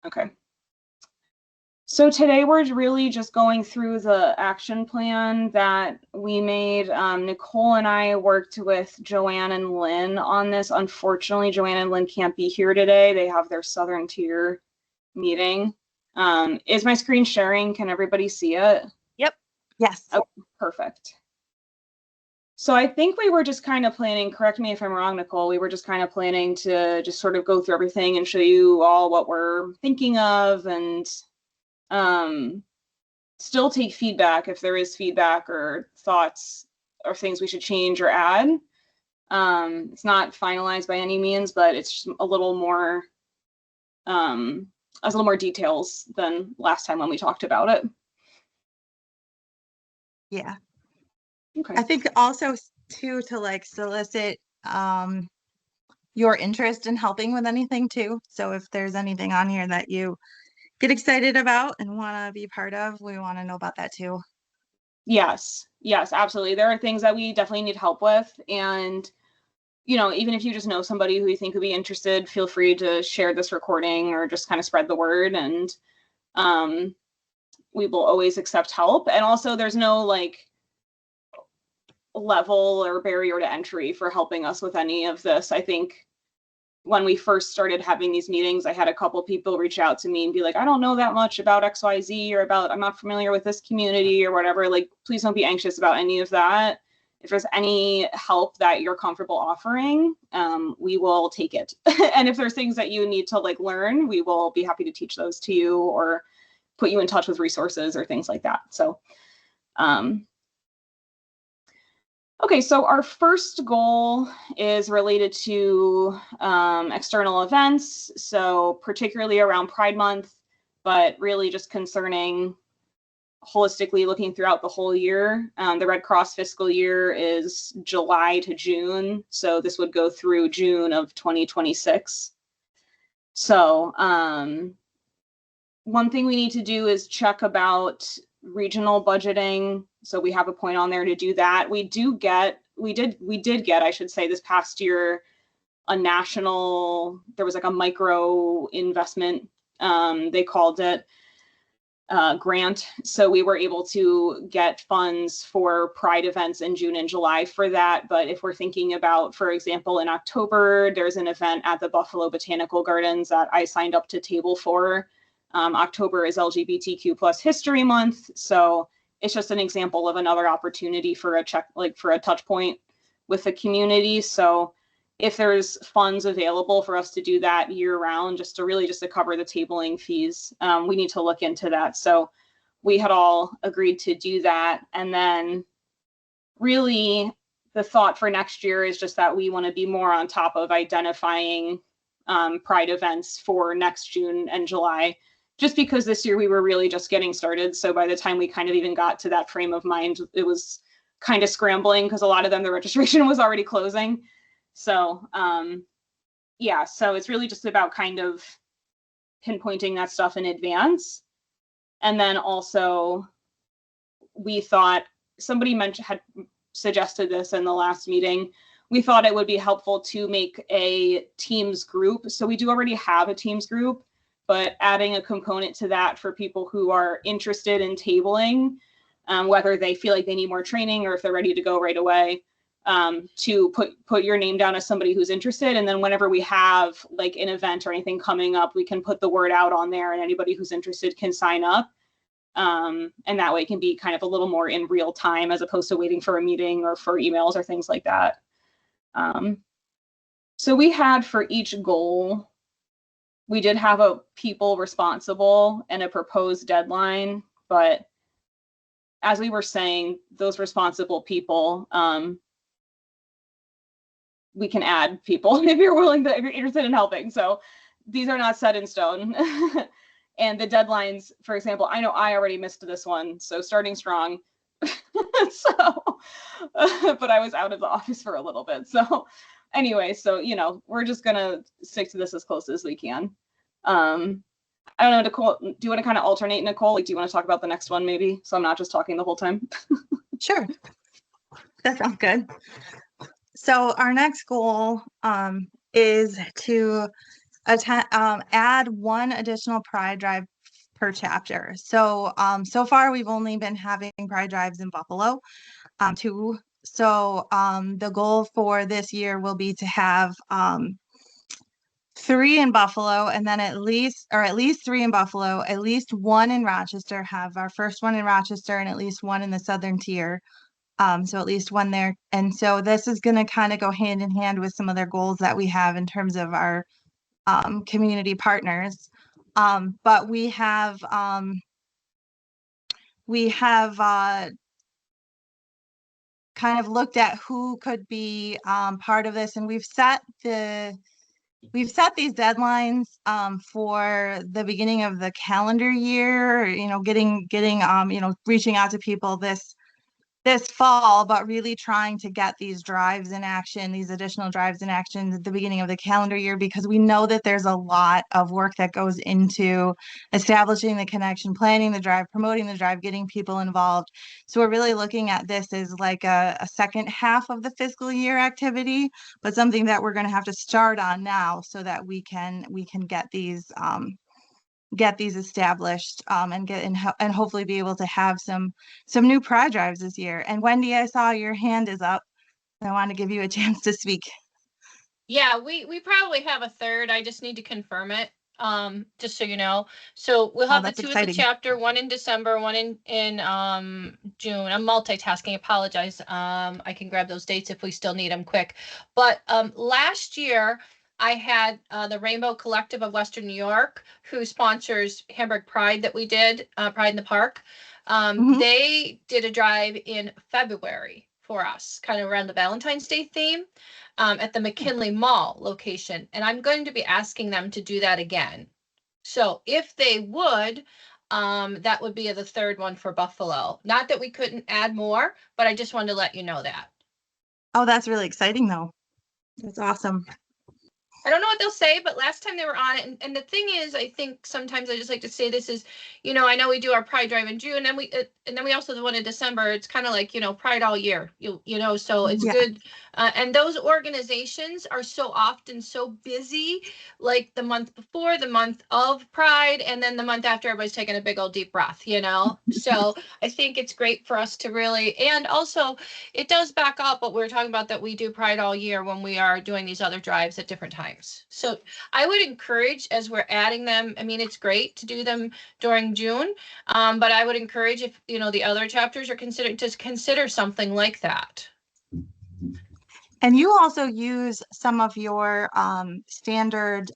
Okay. So today we're really just going through the action plan that we made. Nicole and I worked with Joanne and Lynn on this. Unfortunately, Joanne and Lynn can't be here today. They have their Southern Tier meeting. Is my screen sharing? Can everybody see it? Yep. Yes. Oh, perfect. So I think we were just kind of planning, correct me if I'm wrong, Nicole, we were just kind of planning to just sort of go through everything and show you all what we're thinking of, and still take feedback if there is feedback or thoughts or things we should change or add. It's not finalized by any means, but it's just a little more, has a little more details than last time when we talked about it. Yeah. Okay. I think also too, to like solicit your interest in helping with anything too. So if there's anything on here that you get excited about and want to be part of, we want to know about that too. Yes, absolutely. There are things that we definitely need help with. And, you know, even if you just know somebody who you think would be interested, feel free to share this recording or just kind of spread the word. And we will always accept help. And also there's no like level or barrier to entry for helping us with any of this. I think when we first started having these meetings, I had a couple people reach out to me and be like, I don't know that much about XYZ or about, I'm not familiar with this community or whatever. Like, please don't be anxious about any of that. If there's any help that you're comfortable offering, we will take it. And if there's things that you need to like learn, we will be happy to teach those to you or put you in touch with resources or things like that. So, okay, so our first goal is related to external events, so particularly around Pride Month, but really just concerning holistically looking throughout the whole year. The Red Cross fiscal year is July to June, so this would go through June of 2026. So one thing we need to do is check about regional budgeting. So we have a point on there to do that. We did get, I should say, this past year, a national, there was like a micro investment, they called it, grant. So we were able to get funds for Pride events in June and July for that. But if we're thinking about, for example, in October, there's an event at the Buffalo Botanical Gardens that I signed up to table for. October is LGBTQ plus History Month. So it's just an example of another opportunity for a check, like for a touch point with the community. So if there's funds available for us to do that year round, just to cover the tabling fees, we need to look into that. So we had all agreed to do that. And then really the thought for next year is just that we want to be more on top of identifying Pride events for next June and July, just because this year we were really just getting started. So by the time we kind of even got to that frame of mind, it was kind of scrambling because a lot of them, the registration was already closing. So yeah, so it's really just about kind of pinpointing that stuff in advance. And then also we thought, somebody had suggested this in the last meeting, we thought it would be helpful to make a Teams group. So we do already have a Teams group, but adding a component to that for people who are interested in tabling, whether they feel like they need more training or if they're ready to go right away, to put your name down as somebody who's interested. And then whenever we have like an event or anything coming up, we can put the word out on there and anybody who's interested can sign up. And that way it can be kind of a little more in real time as opposed to waiting for a meeting or for emails or things like that. So we had for each goal, we did have a people responsible and a proposed deadline, but as we were saying, those responsible people, we can add people if you're willing to, if you're interested in helping. So these are not set in stone. And the deadlines, for example, I know I already missed this one, so starting strong. So, but I was out of the office for a little bit. So anyway, so, you know, we're just gonna stick to this as close as we can. I don't know, Nicole, do you want to kind of alternate, Nicole? Like, do you want to talk about the next one maybe? So I'm not just talking the whole time. Sure. That sounds good. So our next goal is to add one additional Pride Drive per chapter. So so far we've only been having Pride Drives in Buffalo, two. So the goal for this year will be to have three in Buffalo, and then at least three in Buffalo, at least one in Rochester, have our first one in Rochester, and at least one in the southern tier. So at least one there. And so this is going to kind of go hand in hand with some other goals that we have in terms of our community partners. But we have kind of looked at who could be part of this, and we've set these deadlines for the beginning of the calendar year, getting reaching out to people this fall, but really trying to get these drives in action, these additional drives in action at the beginning of the calendar year, because we know that there's a lot of work that goes into establishing the connection, planning the drive, promoting the drive, getting people involved. So we're really looking at this as like a second half of the fiscal year activity, but something that we're going to have to start on now so that we can get these established and hopefully be able to have some new Pride Drives this year. And Wendy, I saw your hand is up. I want to give you a chance to speak. Yeah, we probably have a third. I just need to confirm it. Just so you know. So we'll have the two at the chapter, one in December, one in June. I'm multitasking, apologize. I can grab those dates if we still need them quick. But last year I had the Rainbow Collective of Western New York, who sponsors Hamburg Pride that we did, Pride in the Park. They did a drive in February for us, kind of around the Valentine's Day theme, at the McKinley Mall location. And I'm going to be asking them to do that again. So if they would, that would be the third one for Buffalo. Not that we couldn't add more, but I just wanted to let you know that. Oh, that's really exciting though. That's awesome. I don't know what they'll say, but last time they were on it, and the thing is, I think sometimes I just like to say this is, I know we do our Pride Drive in June, and then we also the one in December. It's kind of like Pride all year, so it's good. And those organizations are so often so busy, like the month before, the month of Pride, and then the month after, everybody's taking a big old deep breath, So I think it's great for us to really, and also it does back up what we were talking about, that we do Pride all year when we are doing these other drives at different times. So I would encourage, as we're adding them, I mean, it's great to do them during June, but I would encourage, if the other chapters are consider something like that. And you also use some of your standard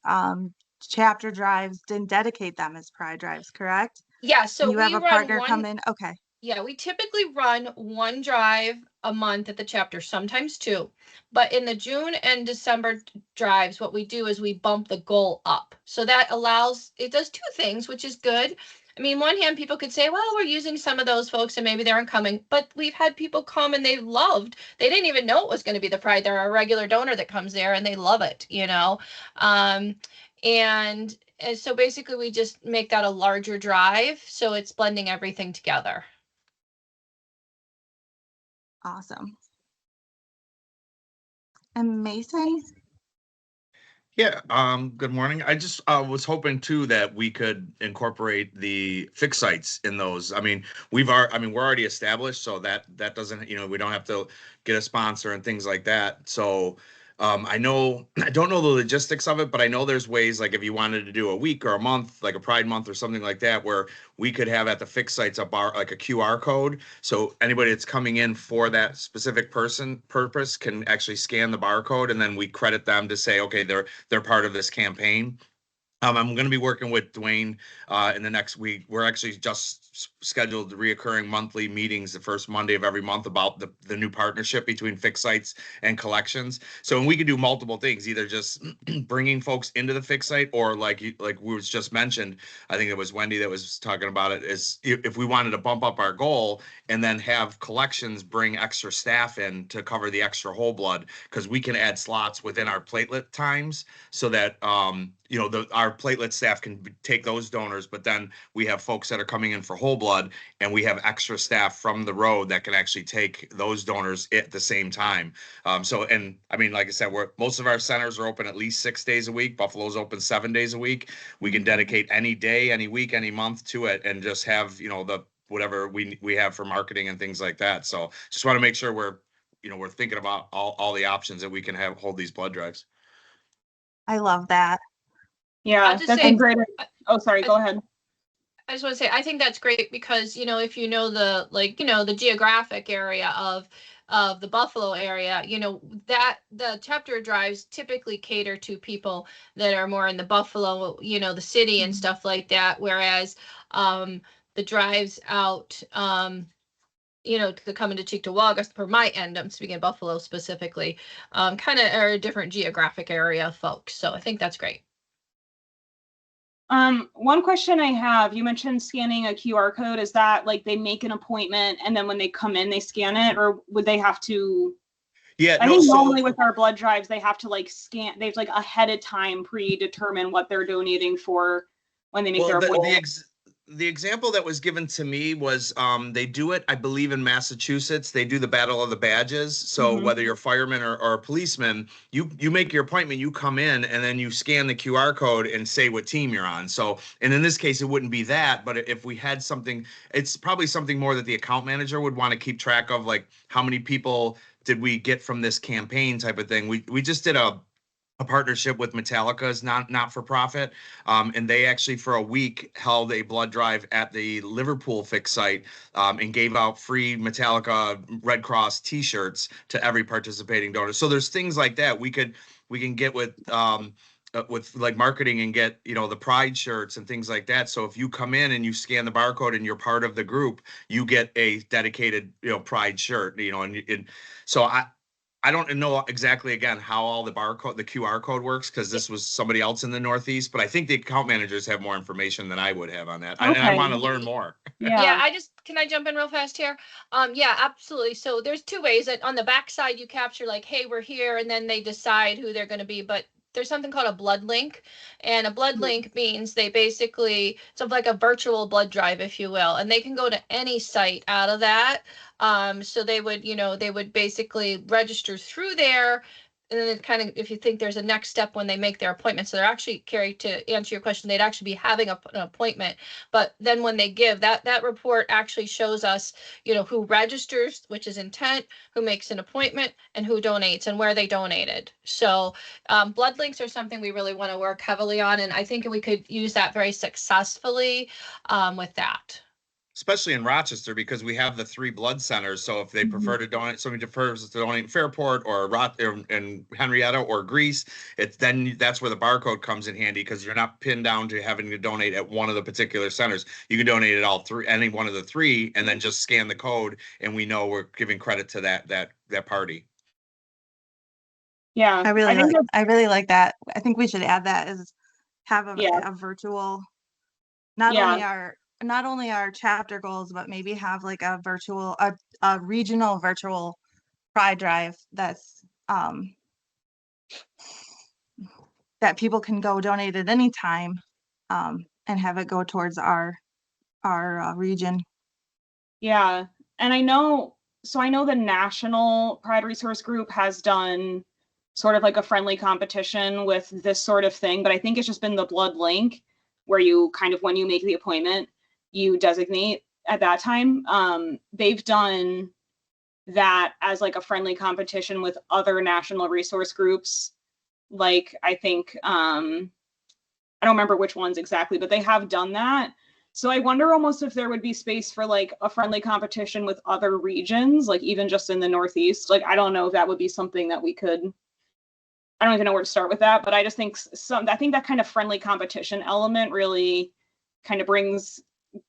chapter drives and dedicate them as Pride Drives, correct? Yeah. So and you have a partner come in. Okay. Yeah, we typically run one drive a month at the chapter, sometimes two. But in the June and December drives, what we do is we bump the goal up. So that it does two things, which is good. I mean, one hand, people could say, well, we're using some of those folks and maybe they aren't coming. But we've had people come and they didn't even know it was going to be the Pride. They're a regular donor that comes there and they love it, And so basically we just make that a larger drive. So it's blending everything together. Awesome. And Mason? Yeah, good morning. I just was hoping too that we could incorporate the fixed sites in those. I mean, we're already established, so that doesn't, we don't have to get a sponsor and things like that. So I don't know the logistics of it, but I know there's ways, like if you wanted to do a week or a month, like a Pride Month or something like that, where we could have at the fixed sites like a QR code. So anybody that's coming in for that specific purpose can actually scan the barcode, and then we credit them to say, okay, they're part of this campaign. I'm going to be working with Dwayne in the next week. We're actually just scheduled reoccurring monthly meetings the first Monday of every month about the new partnership between fixed sites and collections. So we could do multiple things, either just bringing folks into the fixed site, or like we was just mentioned, I think it was Wendy that was talking about it, is if we wanted to bump up our goal and then have collections bring extra staff in to cover the extra whole blood, because we can add slots within our platelet times so that our our platelet staff can take those donors, but then we have folks that are coming in for whole blood, and we have extra staff from the road that can actually take those donors at the same time. So, and I mean, like I said, most of our centers are open at least 6 days a week. Buffalo's open 7 days a week. We can dedicate any day, any week, any month to it, and just have, the whatever we have for marketing and things like that. So just want to make sure we're thinking about all the options that we can hold these blood drives. I love that. Yeah, that's a great. Oh, sorry, go ahead. I just want to say, I think that's great because, if you know the geographic area of the Buffalo area, that the chapter drives typically cater to people that are more in the Buffalo, the city and stuff like that. Whereas the drives out, to come into Cheektowaga, for my end, I'm speaking of Buffalo specifically, kind of are a different geographic area of folks. So I think that's great. One question I have, you mentioned scanning a QR code. Is that like they make an appointment and then when they come in, they scan it, or would they have to? Yeah, I think normally with our blood drives, they have to scan, they've ahead of time predetermine what they're donating for when they make their appointment. The example that was given to me was they do it, I believe, in Massachusetts. They do the Battle of the Badges. So whether you're a fireman or a policeman, you make your appointment, you come in, and then you scan the QR code and say what team you're on. So, and in this case, it wouldn't be that. But if we had something, it's probably something more that the account manager would want to keep track of, like how many people did we get from this campaign type of thing. We just did a partnership with Metallica's not for profit, and they actually for a week held a blood drive at the Liverpool Fix site, and gave out free Metallica Red Cross T-shirts to every participating donor. So there's things like that we can get with like marketing and get the Pride shirts and things like that. So if you come in and you scan the barcode and you're part of the group, you get a dedicated Pride shirt. And so I don't know exactly, again, how all the QR code works, because this was somebody else in the Northeast, but I think the account managers have more information than I would have on that. Okay. And I want to learn more. Yeah. Can I jump in real fast here? Yeah, absolutely. So there's two ways that on the back side you capture like, hey, we're here, and then they decide who they're going to be. But there's something called a blood link, and a blood link means they basically, it's like a virtual blood drive, if you will, and they can go to any site out of that. So they would basically register through there. And then kind of, if you think there's a next step when they make their appointment, so they're actually, Carrie, to answer your question, they'd actually be having an appointment. But then when they give that report actually shows us, who registers, which is intent, who makes an appointment, and who donates and where they donated. So blood links are something we really want to work heavily on. And I think we could use that very successfully with that. Especially in Rochester, because we have the 3 blood centers. So if they prefer to donate, somebody prefers to donate in Fairport or in Henrietta or Greece, then that's where the barcode comes in handy, because you're not pinned down to having to donate at one of the particular centers. You can donate at all 3, any one of the 3, and then just scan the code, and we know we're giving credit to that party. Yeah, I really like that. I think we should add that as have a virtual, not only our chapter goals, but maybe have like a regional virtual Pride drive that's that people can go donate at any time, and have it go towards our region. Yeah, and I know the National Pride Resource Group has done sort of like a friendly competition with this sort of thing, but I think it's just been the blood link where you kind of, when you make the appointment, you designate at that time. They've done that as like a friendly competition with other national resource groups. Like, I think, I don't remember which ones exactly, but they have done that. So I wonder almost if there would be space for like a friendly competition with other regions, like even just in the Northeast. Like, I don't know if that would be something that we could, I don't even know where to start with that, but I just think I think that kind of friendly competition element really kind of brings,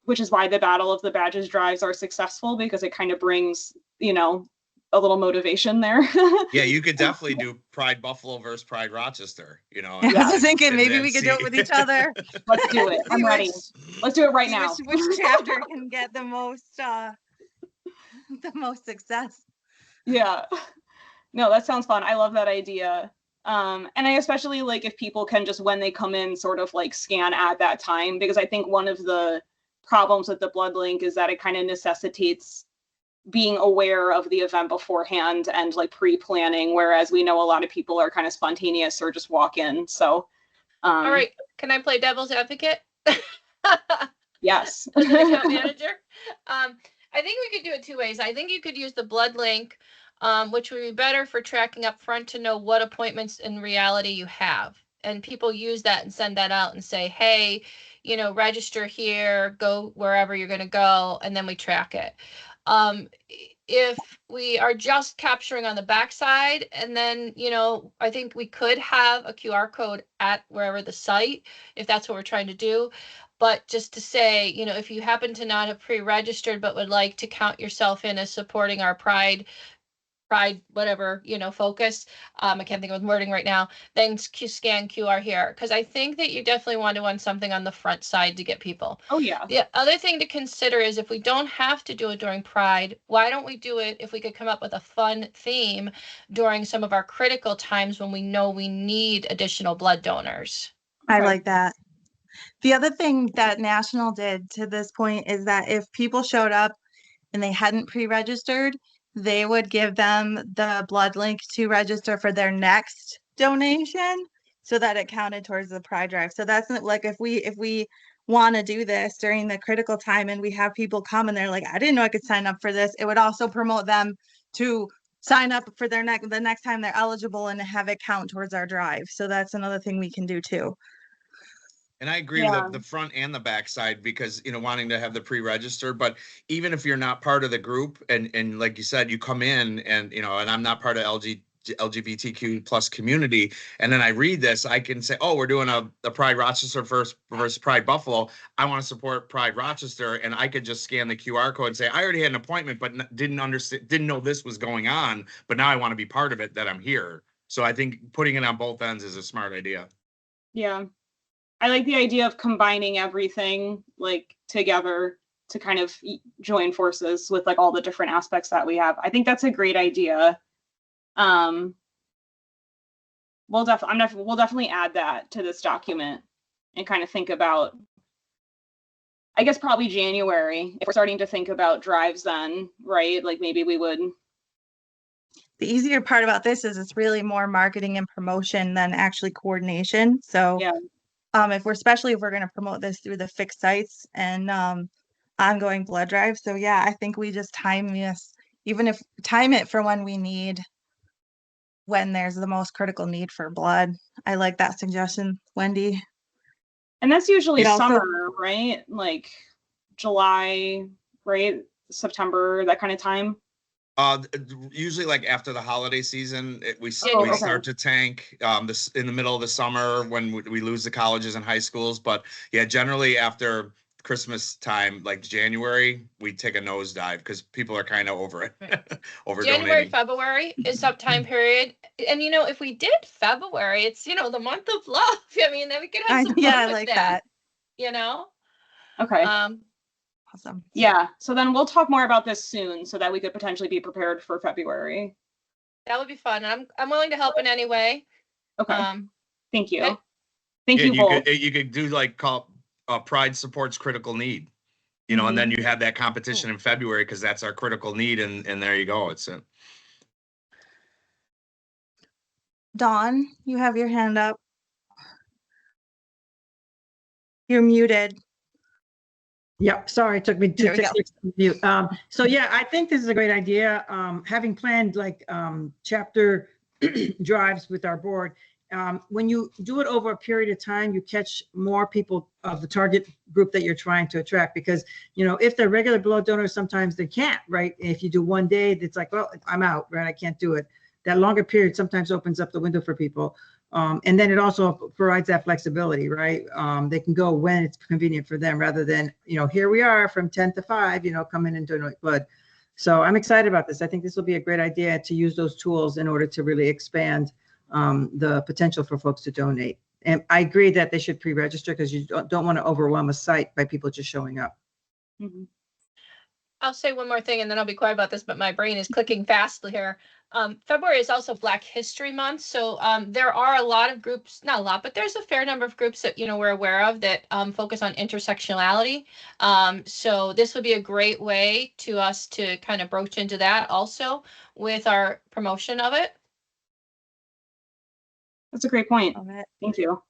which is why the Battle of the Badges drives are successful, because it kind of brings, a little motivation there. Yeah, you could definitely do Pride Buffalo versus Pride Rochester, I was thinking maybe we could do it with each other. Let's do it. I'm ready. Let's do it right now. Which chapter can get the most success? Yeah. No, that sounds fun. I love that idea. And I especially like if people can just, when they come in, sort of like scan at that time, because I think one of the problems with the blood link is that it kind of necessitates being aware of the event beforehand and like pre-planning, whereas we know a lot of people are kind of spontaneous or just walk in. So all right, can I play devil's advocate? Yes. As an account manager. I think we could do it two ways. I think you could use the blood link, which would be better for tracking up front to know what appointments in reality you have. And people use that and send that out and say, hey, you know, register here, go wherever you're going to go, and then we track it. If we are just capturing on the backside, and then, you know, I think we could have a QR code at wherever the site, if that's what we're trying to do. But just to say, you know, if you happen to not have pre-registered but would like to count yourself in as supporting our Pride, whatever, you know, focus, I can't think of wording right now, then scan QR here. Because I think that you definitely want to want something on the front side to get people. Oh, yeah. The other thing to consider is if we don't have to do it during Pride, why don't we do it if we could come up with a fun theme during some of our critical times when we know we need additional blood donors? I like that. The other thing that National did to this point is that if people showed up and they hadn't pre-registered, they would give them the blood link to register for their next donation so that it counted towards the Pride Drive. So that's like if we want to do this during the critical time and we have people come and they're like, I didn't know I could sign up for this, it would also promote them to sign up for the next time they're eligible and have it count towards our drive. So that's another thing we can do too. And I agree with the front and the back side because, you know, wanting to have the pre-register, but even if you're not part of the group and like you said, you come in and, you know, and I'm not part of LGBTQ plus community. And then I read this, I can say, oh, we're doing a Pride Rochester versus Pride Buffalo. I want to support Pride Rochester. And I could just scan the QR code and say, I already had an appointment, but didn't know this was going on. But now I want to be part of it, that I'm here. So I think putting it on both ends is a smart idea. Yeah. I like the idea of combining everything like together to kind of join forces with like all the different aspects that we have. I think that's a great idea. We'll definitely add that to this document and kind of think about, I guess probably January, if we're starting to think about drives then, right? Like maybe we would. The easier part about this is it's really more marketing and promotion than actually coordination. So yeah. Especially if we're going to promote this through the fixed sites and ongoing blood drive. So yeah, I think we just time it for when there's the most critical need for blood. I like that suggestion, Wendy. And that's usually summer, right? Like July, right? September, that kind of time. Usually like after the holiday season, we start to tank this in the middle of the summer when we lose the colleges and high schools. But yeah, generally after Christmas time, like January, we take a nosedive because people are kind of over it. Over January, February is that time period. And you know, if we did February, it's, you know, the month of love. I mean, then we could have some fun I with like that. You know? Okay. Awesome. Yeah. So then we'll talk more about this soon so that we could potentially be prepared for February. That would be fun. And I'm willing to help in any way. Okay. Thank you. Okay. Thank you both. You could do like call Pride supports critical need, you know, and then you have that competition in February because that's our critical need. And there you go. It's a. Dawn, you have your hand up. You're muted. Yep, sorry, it took me 2 seconds to mute. So yeah, I think this is a great idea. Having planned like chapter drives with our board, when you do it over a period of time, you catch more people of the target group that you're trying to attract. Because, you know, if they're regular blood donors, sometimes they can't, right? If you do one day, it's like, well, I'm out, right? I can't do it. That longer period sometimes opens up the window for people. And then it also provides that flexibility, right? They can go when it's convenient for them rather than, you know, here we are from 10 to 5, you know, coming and donate blood. So I'm excited about this. I think this will be a great idea to use those tools in order to really expand the potential for folks to donate. And I agree that they should pre-register because you don't want to overwhelm a site by people just showing up. I'll say one more thing and then I'll be quiet about this, but my brain is clicking fastly here. February is also Black History Month, so there are a lot of groups, not a lot, but there's a fair number of groups that we're aware of that focus on intersectionality. So this would be a great way to us to kind of broach into that also with our promotion of it. That's a great point. Thank you.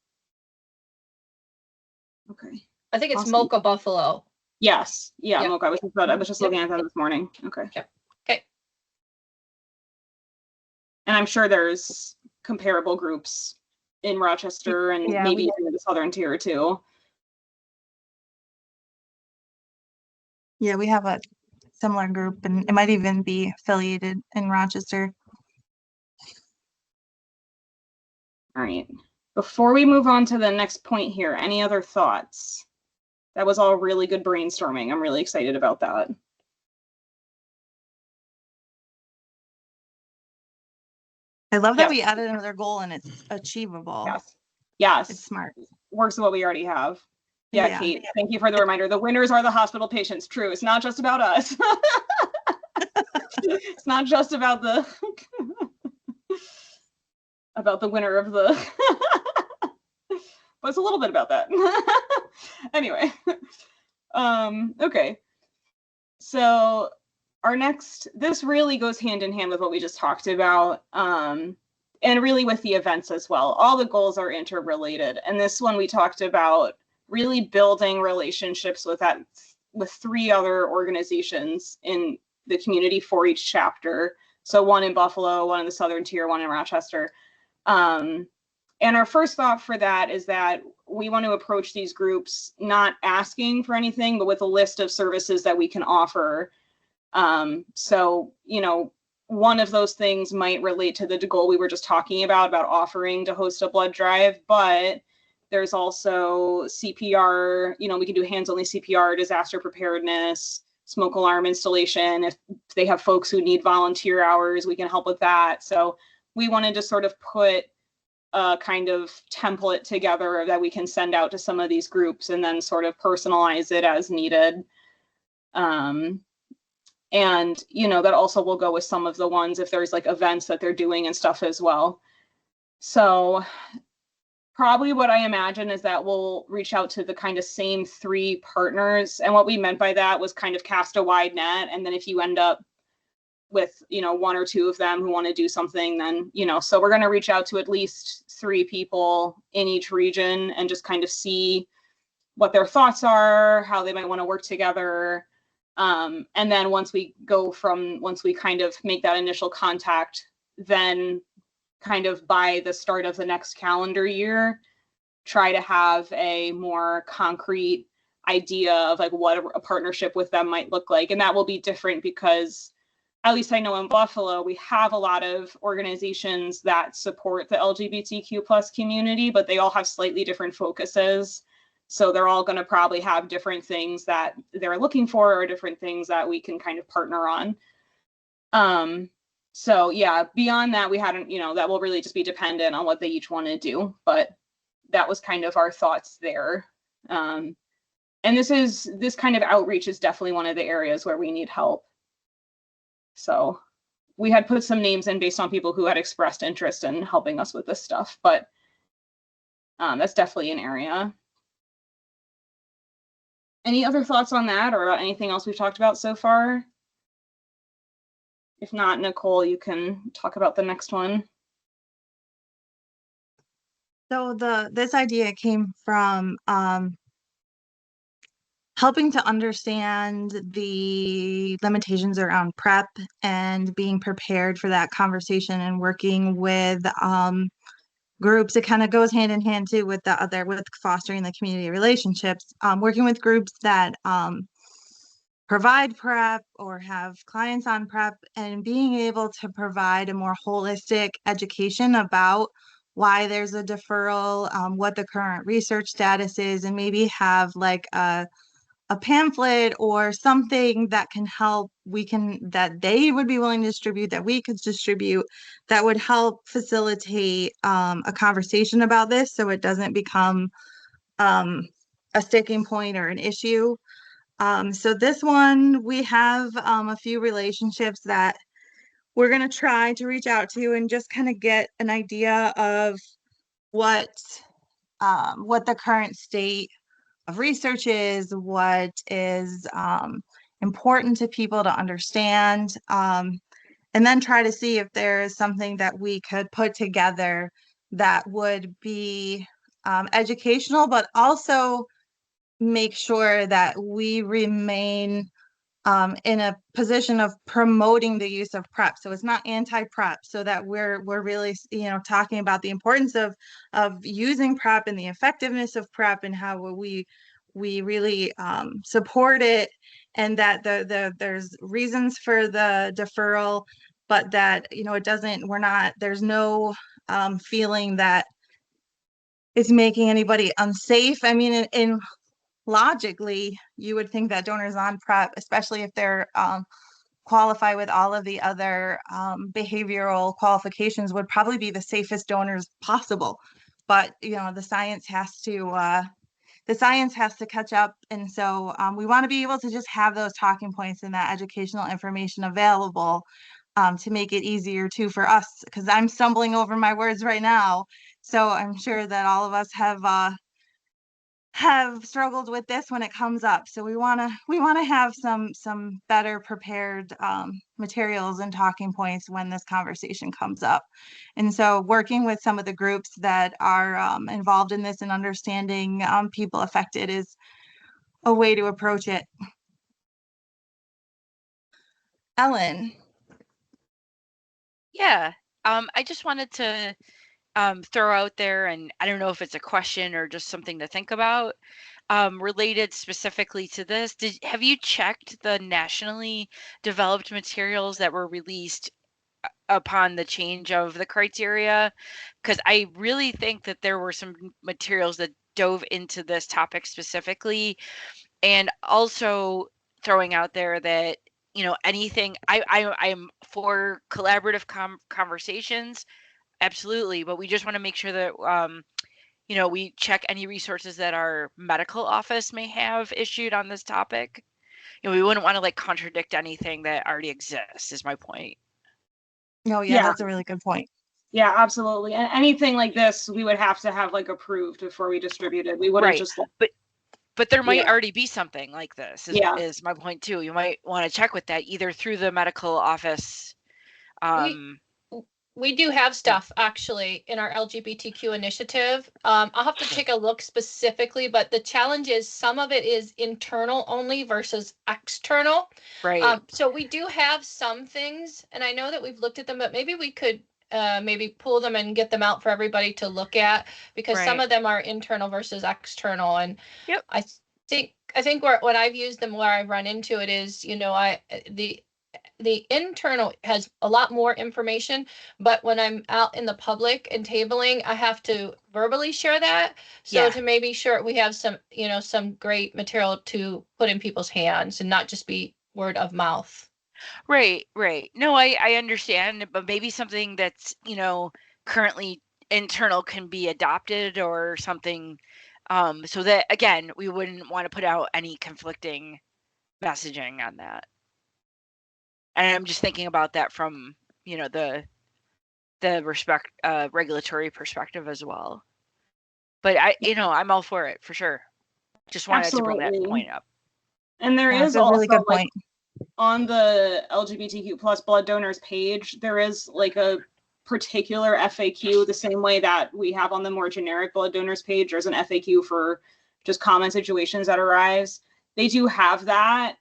Okay. I think it's awesome. Mocha Buffalo. Yes. Yeah, yep. Mocha. I was just looking at that this morning. Okay. Yep. Okay. And I'm sure there's comparable groups in Rochester and maybe even in the southern tier too. Yeah, we have a similar group, and it might even be affiliated in Rochester. All right. Before we move on to the next point here, any other thoughts? That was all really good brainstorming. I'm really excited about that. I love that we added another goal and it's achievable. Yes. Yes. It's smart. Works with what we already have. Yeah, Kate, thank you for the reminder. The winners are the hospital patients. True. It's not just about us. It's not just about the winner of the but it's a little bit about that. Anyway. Okay. So our next, this really goes hand in hand with what we just talked about, and really with the events as well. All the goals are interrelated. And this one we talked about really building relationships with 3 other organizations in the community for each chapter. So 1 in Buffalo, 1 in the southern tier, 1 in Rochester. And our first thought for that is that we want to approach these groups not asking for anything, but with a list of services that we can offer. So, one of those things might relate to the goal we were just talking about offering to host a blood drive, but there's also CPR, we can do hands-only CPR, disaster preparedness, smoke alarm installation. If they have folks who need volunteer hours, we can help with that. So we wanted to sort of put a kind of template together that we can send out to some of these groups and then sort of personalize it as needed. And, that also will go with some of the ones if there's like events that they're doing and stuff as well. So probably what I imagine is that we'll reach out to the kind of same 3 partners. And what we meant by that was kind of cast a wide net. And then if you end up with, 1 or 2 of them who want to do something, then, so we're going to reach out to at least 3 people in each region and just kind of see what their thoughts are, how they might want to work together. And then once we kind of make that initial contact, then kind of by the start of the next calendar year, try to have a more concrete idea of like what a partnership with them might look like. And that will be different because at least I know in Buffalo, we have a lot of organizations that support the LGBTQ plus community, but they all have slightly different focuses. So they're all going to probably have different things that they're looking for or different things that we can kind of partner on. So yeah, beyond that, we hadn't, that will really just be dependent on what they each want to do. But that was kind of our thoughts there. And this kind of outreach is definitely one of the areas where we need help. So we had put some names in based on people who had expressed interest in helping us with this stuff, but that's definitely an area. Any other thoughts on that or about anything else we've talked about so far? If not, Nicole, you can talk about the next one. So this idea came from helping to understand the limitations around PrEP and being prepared for that conversation and working with groups. It kind of goes hand in hand too with with fostering the community relationships, working with groups that provide PrEP or have clients on PrEP, and being able to provide a more holistic education about why there's a deferral, what the current research status is, and maybe have like a pamphlet or something that can help, that they would be willing to distribute, that we could distribute, that would help facilitate a conversation about this so it doesn't become a sticking point or an issue. So this one, we have a few relationships that we're going to try to reach out to and just kind of get an idea of what the current state of research is, what is important to people to understand, and then try to see if there is something that we could put together that would be educational, but also make sure that we remain in a position of promoting the use of PrEP. So it's not anti-PrEP, so that we're really, talking about the importance of using PrEP and the effectiveness of PrEP and how we really support it, and that there's reasons for the deferral, but that it doesn't. There's no feeling that it's making anybody unsafe. I mean, in logically, you would think that donors on PrEP, especially if they're qualify with all of the other behavioral qualifications, would probably be the safest donors possible. But the science has to catch up, and so we want to be able to just have those talking points and that educational information available to make it easier too for us, because I'm stumbling over my words right now. So I'm sure that all of us have struggled with this when it comes up. So we want to have some better prepared materials and talking points when this conversation comes up. And so working with some of the groups that are involved in this and understanding people affected is a way to approach it. Ellen. Yeah, I just wanted to throw out there, and I don't know if it's a question or just something to think about, related specifically to this. Have you checked the nationally developed materials that were released upon the change of the criteria? Because I really think that there were some materials that dove into this topic specifically, and also throwing out there that anything, I'm for collaborative conversations. Absolutely, but we just want to make sure that we check any resources that our medical office may have issued on this topic. We wouldn't want to contradict anything that already exists, is my point. No, yeah, that's a really good point. Yeah, absolutely. And anything like this, we would have to have approved before we distribute it. We wouldn't just but there might already be something like this is my point too. You might want to check with that either through the medical office. We do have stuff actually in our LGBTQ initiative. I'll have to take a look specifically, but the challenge is some of it is internal only versus external. Right. So we do have some things, and I know that we've looked at them, but maybe we could maybe pull them and get them out for everybody to look at, because some of them are internal versus external. And I think when I've used them, where I run into it is, the internal has a lot more information, but when I'm out in the public and tabling, I have to verbally share that. So to maybe sure we have some great material to put in people's hands and not just be word of mouth. Right. No, I understand, but maybe something that's, currently internal can be adopted or something, so that, again, we wouldn't want to put out any conflicting messaging on that. And I'm just thinking about that from, the regulatory perspective as well. But I'm all for it for sure. Just wanted to bring that point up. And there is also a really good point. On the LGBTQ plus blood donors page, there is a particular FAQ, the same way that we have on the more generic blood donors page. There's an FAQ for just common situations that arise. They do have that.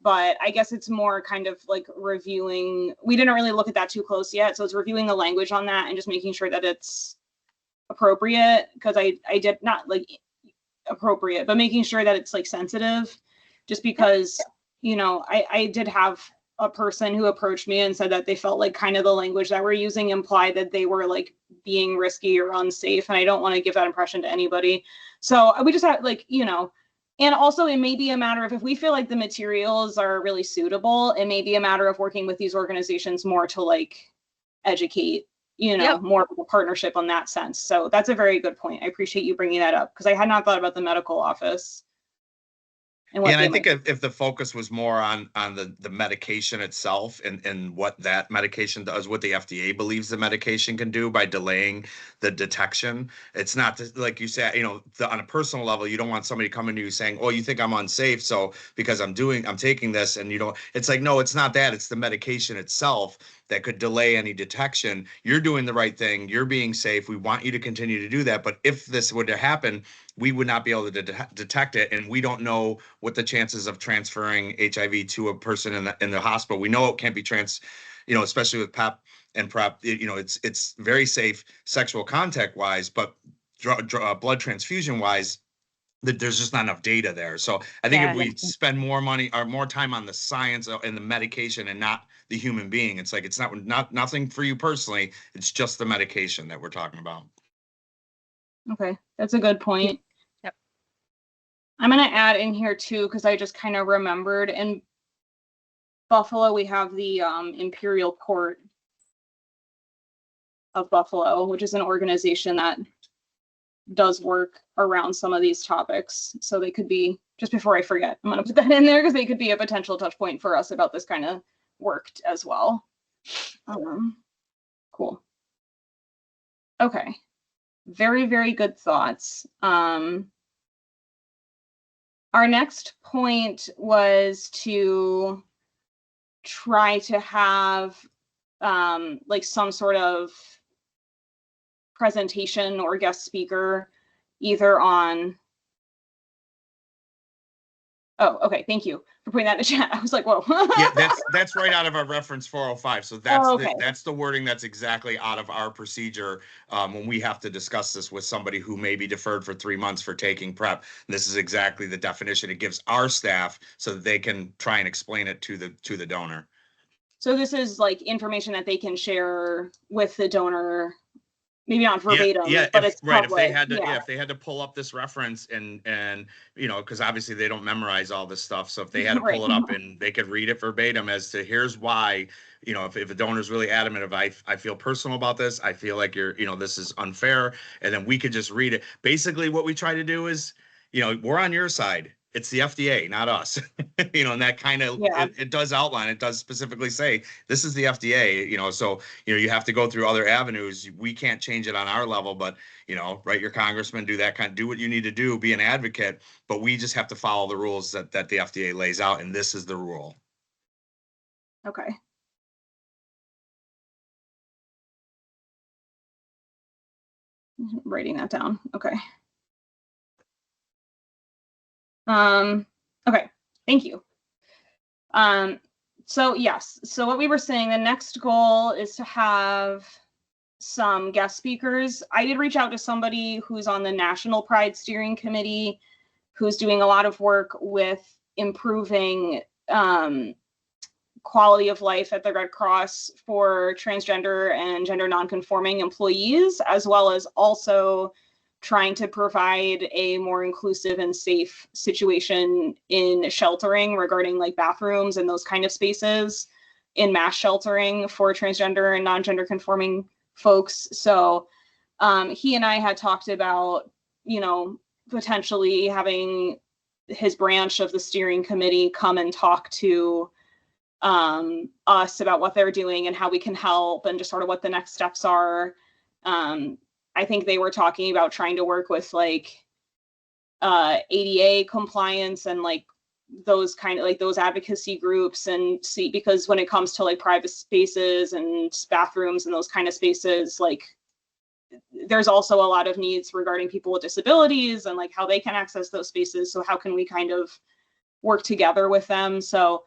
But I guess it's more kind of reviewing. We didn't really look at that too close yet. So it's reviewing the language on that and just making sure that it's appropriate, because I did not appropriate, but making sure that it's sensitive, just because, I did have a person who approached me and said that they felt kind of the language that we're using implied that they were being risky or unsafe. And I don't want to give that impression to anybody. So we just have and also it may be a matter of, if we feel like the materials are really suitable, it may be a matter of working with these organizations more to educate, more of a partnership on that sense. So that's a very good point. I appreciate you bringing that up, because I had not thought about the medical office. and what And they I think might. if the focus was more on the medication itself and what that medication does, what the FDA believes the medication can do by delaying the detection, it's not like you said, on a personal level, you don't want somebody coming to you saying, "Oh, you think I'm unsafe, so because I'm taking this," and it's like, no, it's not that. It's the medication itself that could delay any detection. You're doing the right thing. You're being safe. We want you to continue to do that. But if this were to happen, we would not be able to detect it, and we don't know what the chances of transferring HIV to a person in the hospital. We know it can't be especially with PEP and PrEP. It's very safe sexual contact wise, but blood transfusion wise, that there's just not enough data there. So I think if we spend more money or more time on the science and the medication and not the human being, it's like it's not nothing for you personally. It's just the medication that we're talking about. Okay, that's a good point. Yep. I'm going to add in here too, because I just kind of remembered in Buffalo, we have the Imperial Court of Buffalo, which is an organization that does work around some of these topics. So they could be, just before I forget, I'm going to put that in there because they could be a potential touch point for us about this kind of work as well. Cool. Okay. Very, very good thoughts. Our next point was to try to have like some sort of presentation or guest speaker either on. Oh, okay. Thank you for putting that in the chat. I was like, whoa. Yeah, that's right out of our reference 405. So that's the wording that's exactly out of our procedure when we have to discuss this with somebody who may be deferred for 3 months for taking PrEP. This is exactly the definition it gives our staff so that they can try and explain it to the donor. So this is like information that they can share with the donor, maybe not verbatim, but it's public. If they had to pull up this reference and because obviously they don't memorize all this stuff, so if they had to pull it up and they could read it verbatim as to here's why, if a donor's really adamant of I feel personal about this, I feel like this is unfair, and then we could just read it. Basically what we try to do is, we're on your side. It's the FDA, not us. And that kind of, it does outline, it does specifically say, this is the FDA, so, you have to go through other avenues. We can't change it on our level, but, write your congressman, do what you need to do, be an advocate, but we just have to follow the rules that the FDA lays out, and this is the rule. Okay. I'm writing that down. Okay. Okay, thank you. So yes, so what we were saying, the next goal is to have some guest speakers. I did reach out to somebody who's on the National Pride Steering Committee, who's doing a lot of work with improving quality of life at the Red Cross for transgender and gender nonconforming employees, as well as also trying to provide a more inclusive and safe situation in sheltering regarding like bathrooms and those kind of spaces in mass sheltering for transgender and non-gender conforming folks. So he and I had talked about, potentially having his branch of the steering committee come and talk to us about what they're doing and how we can help and just sort of what the next steps are. I think they were talking about trying to work with like ADA compliance and like those kind of like those advocacy groups and see, because when it comes to like private spaces and bathrooms and those kind of spaces, like there's also a lot of needs regarding people with disabilities and like how they can access those spaces. So how can we kind of work together with them? So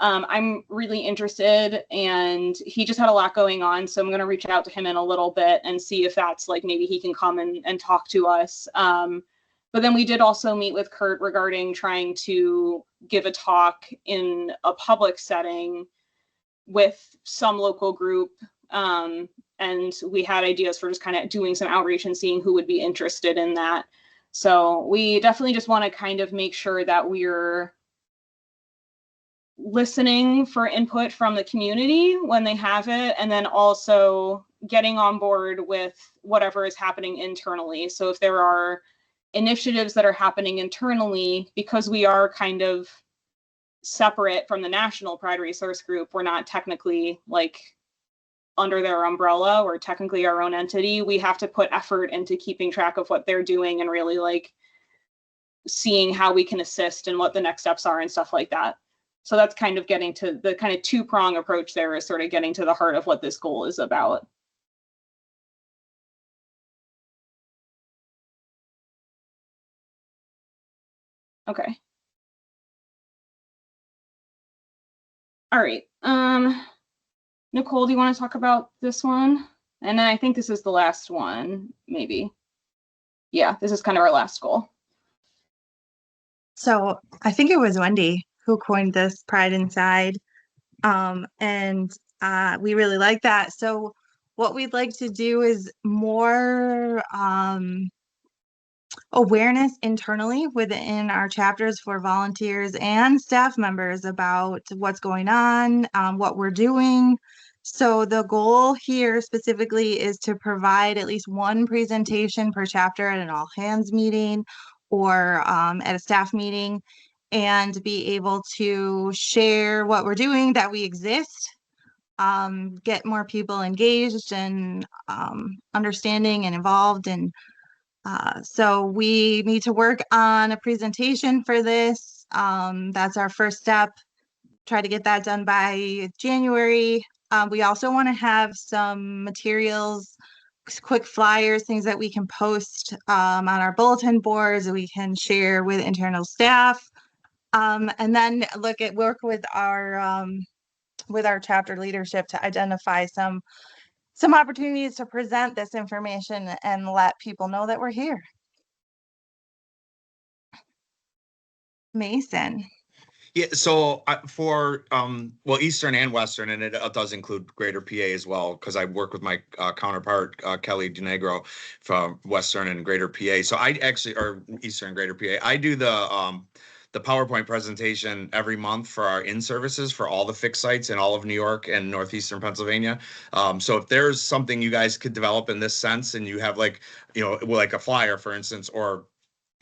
I'm really interested, and he just had a lot going on. So I'm going to reach out to him in a little bit and see if that's like, maybe he can come and talk to us. But then we did also meet with Kurt regarding trying to give a talk in a public setting with some local group. And we had ideas for just kind of doing some outreach and seeing who would be interested in that. So we definitely just want to kind of make sure that we're listening for input from the community when they have it, and then also getting on board with whatever is happening internally. So if there are initiatives that are happening internally, because we are kind of separate from the National Pride Resource Group. We're not technically like under their umbrella. We're technically our own entity. We have to put effort into keeping track of what they're doing and really like seeing how we can assist and what the next steps are and stuff like that. So that's kind of getting to the kind of two-prong approach there, is sort of getting to the heart of what this goal is about. Okay. All right. Nicole, do you want to talk about this one? And then I think this is the last one, maybe. Yeah, this is kind of our last goal. So I think it was Wendy who coined this Pride Inside. And we really like that. So what we'd like to do is more awareness internally within our chapters for volunteers and staff members about what's going on, what we're doing. So the goal here specifically is to provide at least one presentation per chapter at an all hands meeting or at a staff meeting, and be able to share what we're doing, that we exist, get more people engaged and understanding and involved. And so we need to work on a presentation for this. That's our first step. Try to get that done by January. We also want to have some materials, quick flyers, things that we can post on our bulletin boards that we can share with internal staff. And then work with our chapter leadership to identify some opportunities to present this information and let people know that we're here. Mason. Yeah, so for well, Eastern and Western, and it does include Greater PA as well, because I work with my counterpart Kelly DeNegro from Western and Greater PA. So I actually, or Eastern and Greater PA, I do the PowerPoint presentation every month for our in-services for all the fixed sites in all of New York and Northeastern Pennsylvania. So if there's something you guys could develop in this sense, and you have like, you know, like a flyer, for instance, or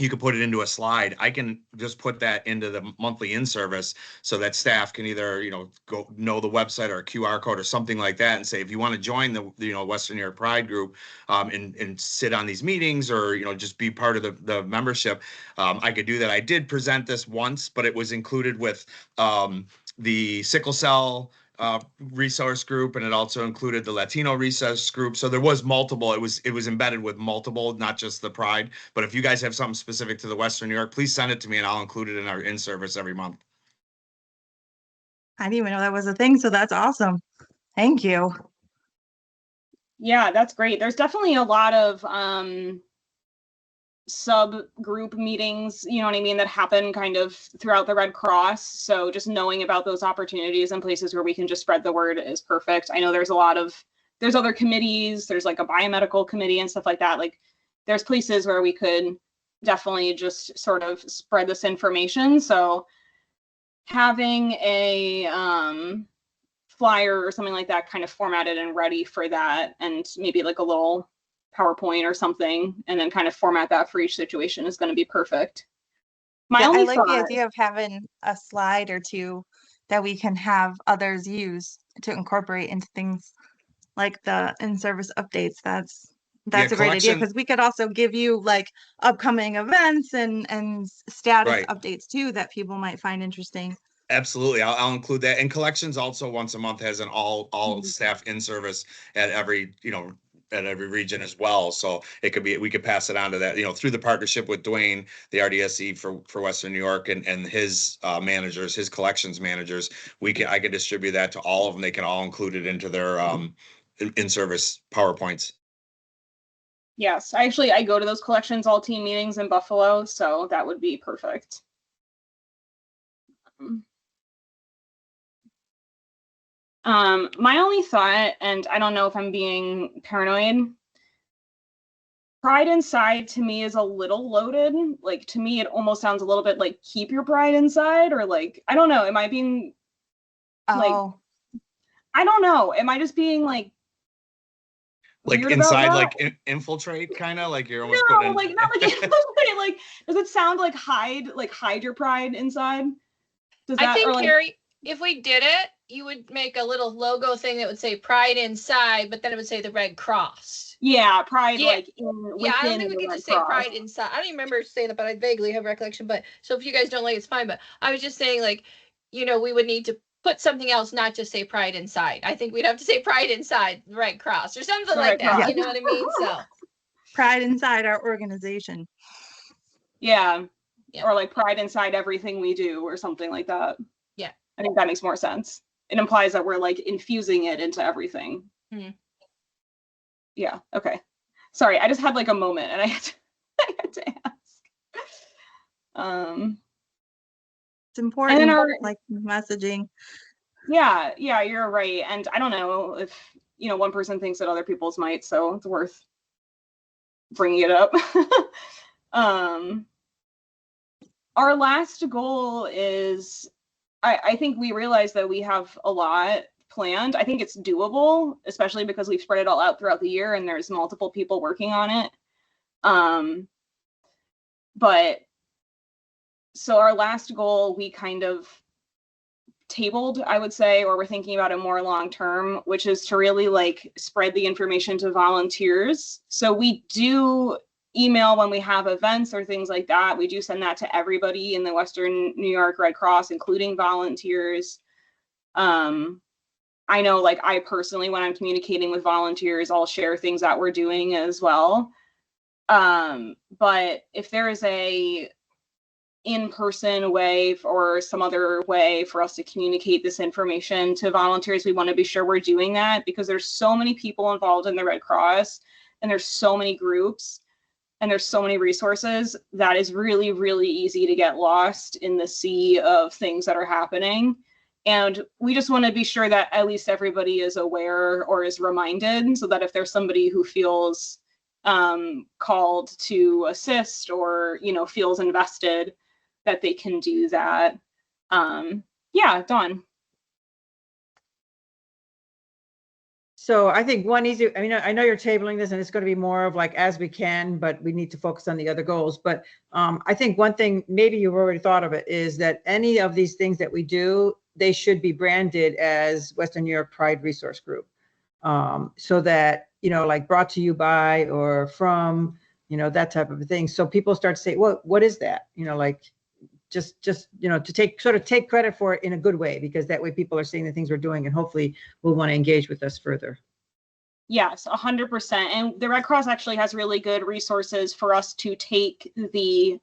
you could put it into a slide, I can just put that into the monthly in-service so that staff can either, you know, go know the website or a QR code or something like that, and say, if you want to join the, you know, Western New York Pride group, and sit on these meetings, or, you know, just be part of the membership, I could do that. I did present this once, but it was included with the sickle cell resource group, and it also included the Latino resource group. So there was multiple, it was embedded with multiple, not just the Pride. But if you guys have something specific to the Western New York, please send it to me and I'll include it in our in-service every month. I didn't even know that was a thing, so that's awesome. Thank you. Yeah, that's great. There's definitely a lot of subgroup meetings, you know what I mean, that happen kind of throughout the Red Cross. So just knowing about those opportunities and places where we can just spread the word is perfect. I know there's other committees, there's like a biomedical committee and stuff like that. Like there's places where we could definitely just sort of spread this information. So having a flyer or something like that kind of formatted and ready for that, and maybe like a little PowerPoint or something, and then kind of format that for each situation is going to be perfect. I like the idea of having a slide or two that we can have others use to incorporate into things like the in-service updates. That's a great idea, because we could also give you like upcoming events and status updates too that people might find interesting. Absolutely, I'll include that. And collections also once a month has an all staff in service at every, you know, at every region as well. So it could be, we could pass it on to that, you know, through the partnership with Dwayne, the RDSE for Western New York, and his managers, his collections managers. I can distribute that to all of them. They can all include it into their in-service PowerPoints. Yes, I go to those collections all team meetings in Buffalo, so that would be perfect. My only thought, and I don't know if I'm being paranoid, Pride Inside to me is a little loaded. Like, to me, it almost sounds a little bit like keep your pride inside, or like, I don't know. Am I being like, I don't know. Am I just being like inside, like infiltrate, kind of like you're almost like not like infiltrate, it sound like hide your pride inside? I think, Carrie, if we did it, you would make a little logo thing that would say pride inside, but then it would say the Red Cross. Yeah, pride, Yeah. Within I don't think we could just say pride inside. I don't even remember saying that, but I vaguely have recollection. But so if you guys don't like it, it's fine. But I was just saying, like, we would need to put something else, not just say pride inside. I think we'd have to say pride inside the Red Cross or something like that. Cross. You know what I mean? So pride inside our organization. Yeah. Or like pride inside everything we do or something like that. Yeah. I think that makes more sense. It implies that we're like infusing it into everything. Mm-hmm. Yeah. Okay. Sorry. I just had like a moment and I had to ask. It's important, like messaging. Yeah. You're right. And I don't know if, one person thinks that other people's might, so it's worth bringing it up. Our last goal is, I think we realize that we have a lot planned. I think it's doable, especially because we've spread it all out throughout the year and there's multiple people working on it. But so our last goal, we kind of tabled, I would say, or we're thinking about it more long term, which is to really like spread the information to volunteers. So we do email when we have events or things like that. We do send that to everybody in the Western New York Red Cross, including volunteers. I know, like, I personally, when I'm communicating with volunteers, I'll share things that we're doing as well. But if there is a in-person way or some other way for us to communicate this information to volunteers, we want to be sure we're doing that, because there's so many people involved in the Red Cross and there's so many groups and there's so many resources that is really, really easy to get lost in the sea of things that are happening. And we just want to be sure that at least everybody is aware or is reminded, so that if there's somebody who feels called to assist or, feels invested, that they can do that. Yeah, Dawn. So I think one easy, I know you're tabling this and it's going to be more of like as we can, but we need to focus on the other goals. But I think one thing, maybe you've already thought of it, is that any of these things that we do, they should be branded as Western New York Pride Resource Group. So that, like brought to you by or from, that type of thing. So people start to say, well, what is that? Like just to take credit for it in a good way, because that way people are seeing the things we're doing and hopefully will want to engage with us further. Yes, 100%. And the Red Cross actually has really good resources for us to take the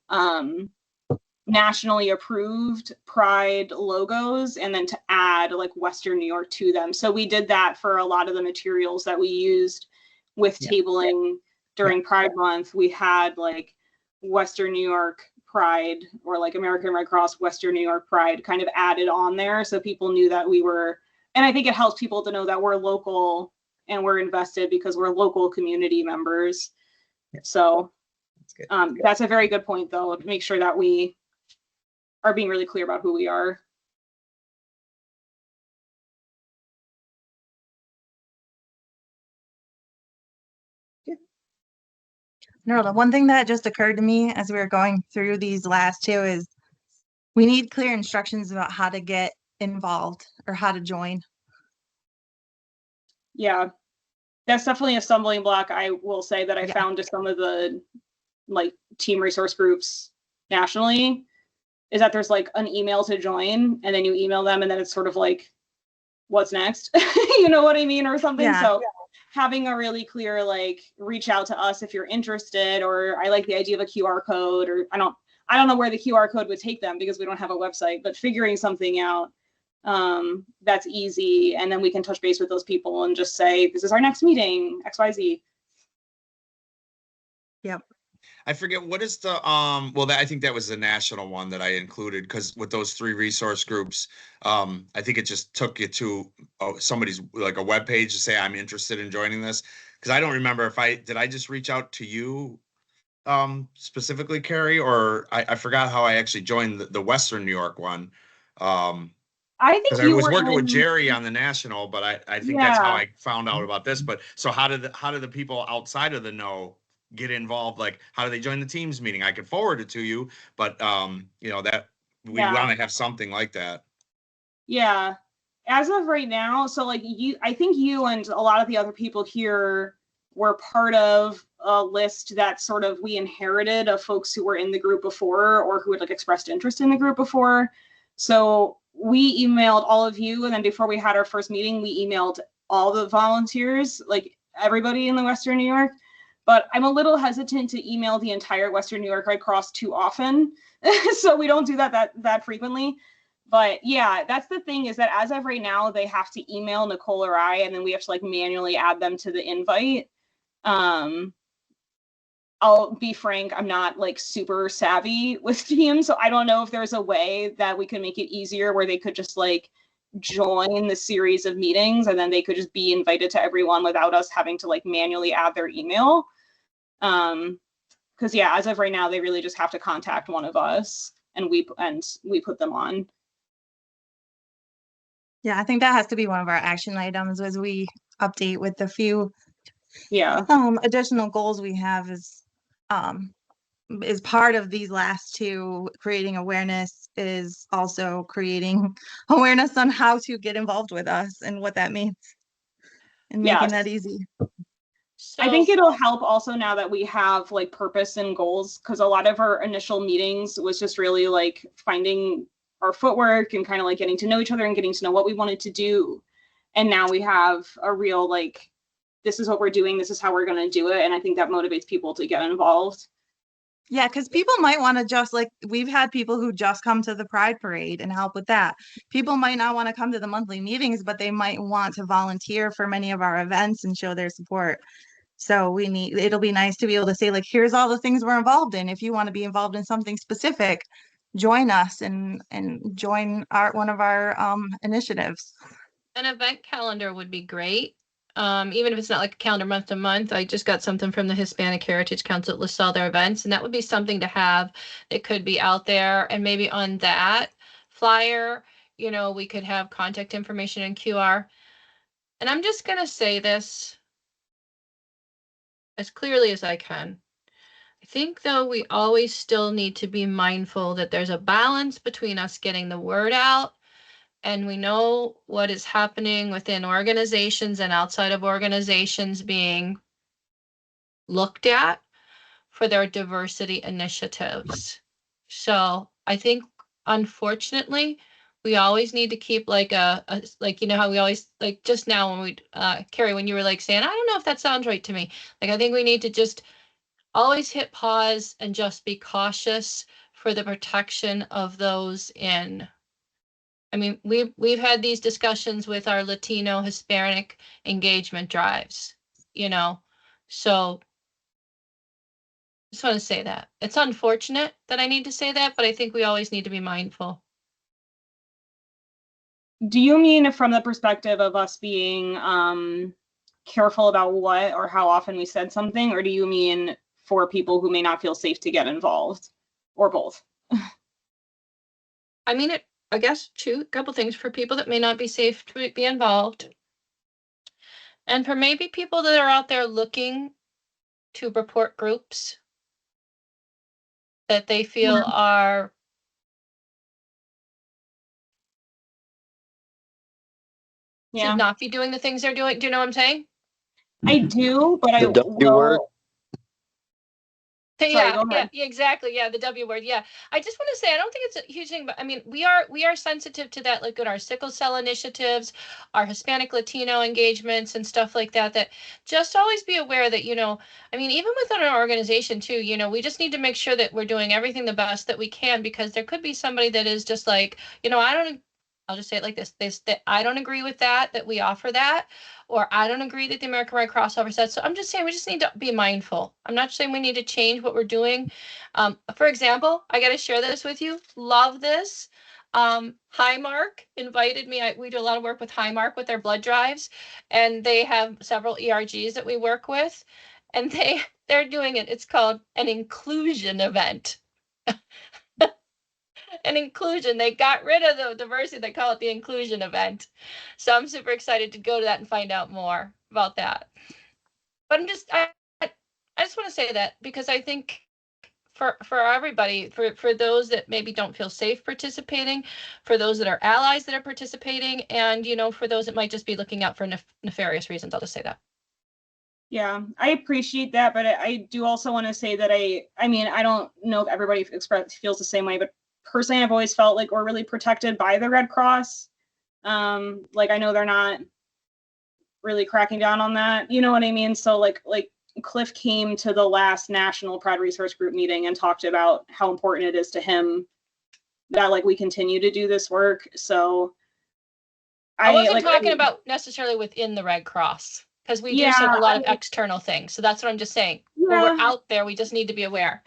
nationally approved Pride logos and then to add like Western New York to them. So we did that for a lot of the materials that we used with tabling during Pride Month. We had like Western New York Pride, or like American Red Cross Western New York Pride, kind of added on there, so people knew that we were, and I think it helps people to know that we're local and we're invested because we're local community members. So that's a very good point, though, to make sure that we are being really clear about who we are. No, the one thing that just occurred to me as we were going through these last two is we need clear instructions about how to get involved or how to join. Yeah, that's definitely a stumbling block, I will say, that I found to some of the like team resource groups nationally, is that there's like an email to join and then you email them and then it's sort of like, what's next? You know what I mean? Or something. So having a really clear, like, reach out to us if you're interested, or I like the idea of a QR code, or I don't know where the QR code would take them because we don't have a website, but figuring something out that's easy. And then we can touch base with those people and just say, this is our next meeting, XYZ. Yep. I forget, what is the, I think that was the national one that I included, because with those 3 resource groups, I think it just took you to somebody's, like, a web page to say, I'm interested in joining this. Because I don't remember did I just reach out to you specifically, Carrie, or I forgot how I actually joined the Western New York one. I think because I was working with Jerry on the national, but I think that's how I found out about this. But so how did the people outside of the know get involved, like how do they join the Teams meeting? I can forward it to you, but you know, that we want to have something like that. Yeah. As of right now, so like I think you and a lot of the other people here were part of a list that sort of we inherited of folks who were in the group before or who had like expressed interest in the group before. So we emailed all of you, and then before we had our first meeting, we emailed all the volunteers, like everybody in the Western New York. But I'm a little hesitant to email the entire Western New York Red Cross too often. So we don't do that frequently. But yeah, that's the thing, is that as of right now, they have to email Nicole or I, and then we have to like manually add them to the invite. I'll be frank, I'm not like super savvy with Teams, so I don't know if there's a way that we could make it easier where they could just like join the series of meetings and then they could just be invited to everyone without us having to like manually add their email. Because yeah, as of right now, they really just have to contact one of us and we put them on. Yeah, I think that has to be one of our action items as we update with the few additional goals we have is part of these last two. Creating awareness is also creating awareness on how to get involved with us and what that means and making that easy. So, I think it'll help also now that we have like purpose and goals, because a lot of our initial meetings was just really like finding our footwork and kind of like getting to know each other and getting to know what we wanted to do. And now we have a real like, this is what we're doing, this is how we're going to do it. And I think that motivates people to get involved. Yeah, because people might want to just like, we've had people who just come to the Pride Parade and help with that. People might not want to come to the monthly meetings, but they might want to volunteer for many of our events and show their support. So it'll be nice to be able to say, like, here's all the things we're involved in. If you want to be involved in something specific, join us and join one of our initiatives. An event calendar would be great. Even if it's not like a calendar month to month. I just got something from the Hispanic Heritage Council that lists all their events, and that would be something to have. It could be out there, and maybe on that flyer, you know, we could have contact information and QR. And I'm just going to say this as clearly as I can. I think, though, we always still need to be mindful that there's a balance between us getting the word out, and we know what is happening within organizations and outside of organizations being looked at for their diversity initiatives. So I think, unfortunately, we always need to keep like like, you know, how we always, like just now when we, Carrie, when you were like saying, I don't know if that sounds right to me. Like, I think we need to just always hit pause and just be cautious for the protection of those in. I mean, we've had these discussions with our Latino Hispanic engagement drives, you know, so just want to say that. It's unfortunate that I need to say that, but I think we always need to be mindful. Do you mean from the perspective of us being careful about what or how often we said something, or do you mean for people who may not feel safe to get involved, or both? I mean, I guess a couple things for people that may not be safe to be involved. And for maybe people that are out there looking to report groups that they feel are should not be doing the things they're doing. Do you know what I'm saying? I do, but the W word. Yeah, exactly. Yeah, the W word. Yeah, I just want to say I don't think it's a huge thing, but I mean we are sensitive to that, like in our sickle cell initiatives, our Hispanic Latino engagements and stuff like that. That just always be aware that, you know, I mean, even within our organization too, you know, we just need to make sure that we're doing everything the best that we can, because there could be somebody that is just like, you know, I'll just say it like this: that I don't agree with that we offer that, or I don't agree that the American Red Cross offers that. So I'm just saying we just need to be mindful. I'm not saying we need to change what we're doing. For example, I got to share this with you. Love this. Highmark invited me. We do a lot of work with Highmark with their blood drives, and they have several ERGs that we work with, and they're doing it. It's called an inclusion event. An inclusion. They got rid of the diversity. They call it the inclusion event. So I'm super excited to go to that and find out more about that. But I'm just, I just want to say that because I think for everybody, for those that maybe don't feel safe participating, for those that are allies that are participating, and, you know, for those that might just be looking out for nefarious reasons, I'll just say that. Yeah, I appreciate that, but I do also want to say that I mean, I don't know if everybody feels the same way, but personally, I've always felt like we're really protected by the Red Cross. Like, I know they're not really cracking down on that, you know what I mean? So like Cliff came to the last National Pride Resource Group meeting and talked about how important it is to him that like we continue to do this work. So I wasn't talking about necessarily within the Red Cross, because we do a lot of external things. So that's what I'm just saying. Yeah. When we're out there, we just need to be aware.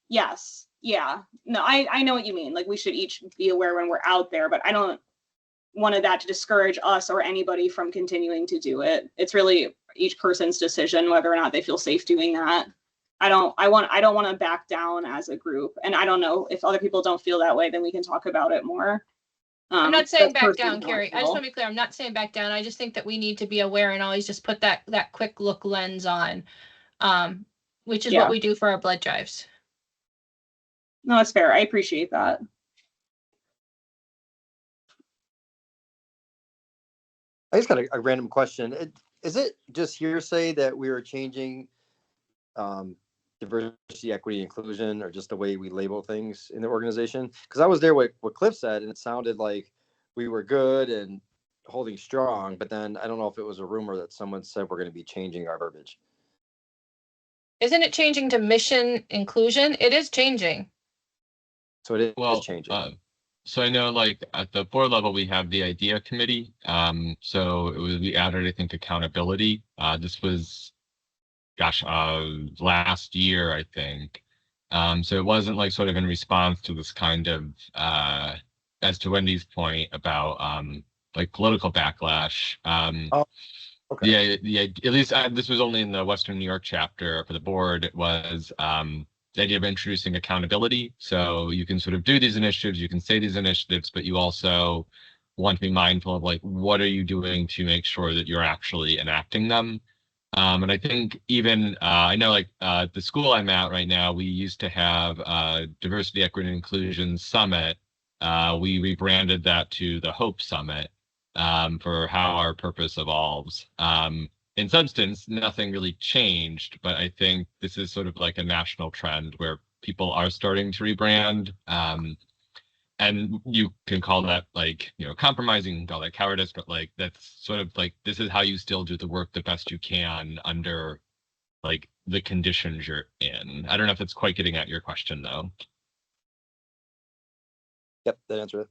Yes. Yeah. No, I know what you mean. Like, we should each be aware when we're out there, but I don't want that to discourage us or anybody from continuing to do it. It's really each person's decision whether or not they feel safe doing that. I don't want to back down as a group. And I don't know if other people don't feel that way, then we can talk about it more. I'm not saying back down, Carrie. I just want to be clear. I'm not saying back down. I just think that we need to be aware and always just put that quick look lens on, which is what we do for our blood drives. No, that's fair. I appreciate that. I just got a random question. Is it just hearsay that we are changing diversity, equity, inclusion, or just the way we label things in the organization? Because I was there what Cliff said, and it sounded like we were good and holding strong, but then I don't know if it was a rumor that someone said we're going to be changing our verbiage. Isn't it changing to mission inclusion? It is changing. So it is changing. So I know, like, at the board level, we have the idea committee. So we added, I think, accountability. This was, last year, I think. So it wasn't like sort of in response to this kind of, as to Wendy's point about like political backlash. Okay. Yeah. At least this was only in the Western New York chapter for the board. It was the idea of introducing accountability. So you can sort of do these initiatives, you can say these initiatives, but you also want to be mindful of, like, what are you doing to make sure that you're actually enacting them. And I think even, I know, like, the school I'm at right now, we used to have Diversity, Equity, and Inclusion Summit. We rebranded that to the Hope Summit for how our purpose evolves. In substance, nothing really changed, but I think this is sort of like a national trend where people are starting to rebrand. And you can call that, like, you know, compromising, you can call that cowardice, but like, that's sort of like, this is how you still do the work the best you can under, like, the conditions you're in. I don't know if it's quite getting at your question, though. Yep, that answered it.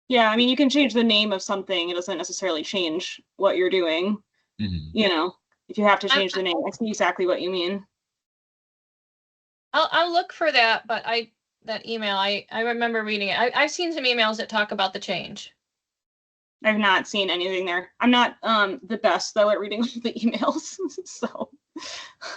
Yeah, I mean, you can change the name of something. It doesn't necessarily change what you're doing. Mm-hmm. You know, if you have to change the name, I see exactly what you mean. I'll look for that, but that email, I remember reading it. I've seen some emails that talk about the change. I've not seen anything there. I'm not the best though at reading the emails, so